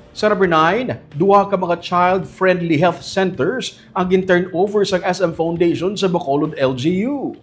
Sa number 9, duha ka mga child-friendly health centers ang gin-turn over sa SM Foundation sa Bacolod LGU.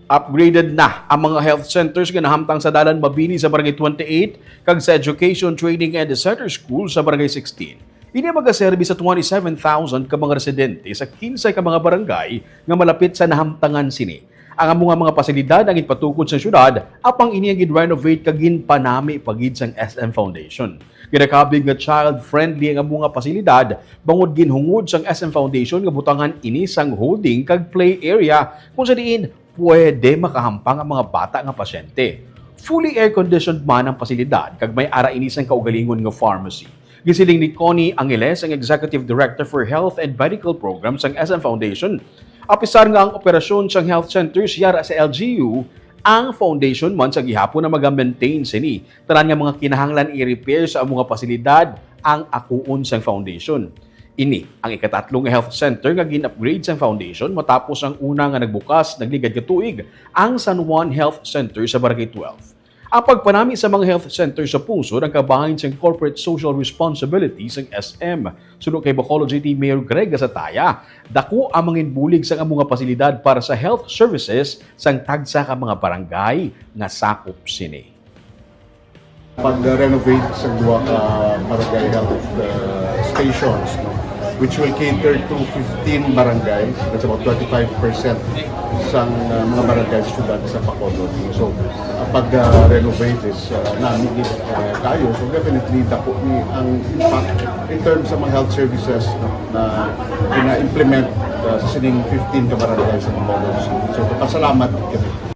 Upgraded na ang mga health centers nga nahamtang sa Dalan Mabini sa Barangay 28 kag sa Education, Training and Center School sa Barangay 16. Ini magaserbi sa 27,000 ka mga residente sa 15 ka mga barangay nga malapit sa nahamtangan sini. Ang mga pasilidad ang ipatukod sa syudad apang ini ang gid-renovate kag ginpanami pagid sang SM Foundation. Kinakabig nga child-friendly ang mga pasilidad bangod ginhungod sang SM Foundation nga butangan ini sang holding kag play area kung sa diin pwede makahampang ang mga bata nga pasyente. Fully air-conditioned man ang pasilidad kag may ara ini sang kaugalingon nga pharmacy. Gisiling ni Connie Angeles, ang Executive Director for Health and Medical Programs ng SM Foundation. Apisar nga ang operasyon sang health centers yara sa LGU, ang foundation man sa gihapon na mag-maintain sini. Tanan nga mga kinahanglan i-repair sa mga pasilidad ang akuon sang foundation. Ini ang ikatatlong health center nga gin-upgrade sang foundation matapos ang una nga nagbukas nagligad ka tuig ang San Juan Health Center sa Barangay 12. Ang pagpanami sa mga health center sa pungsod ang kabahin sa corporate social responsibility sa SM. Sunod kay Bacolod City Mayor Greg Gasataya, dako ang mga bulig sa mga pasilidad para sa health services sang tagsa ka mga barangay nga sakop sini. Pag-renovate sa dua ka barangay health stations, no, which will cater to 15 barangays. That's about 25% sa mga barangay syudad sa Bacolod. So, pag-renovate is namin tayo. So, definitely, dako ni ang impact in terms sa mga health services na ina-implement sa sining 15 ka barangay sa Bacolod. So, pasalamat kami.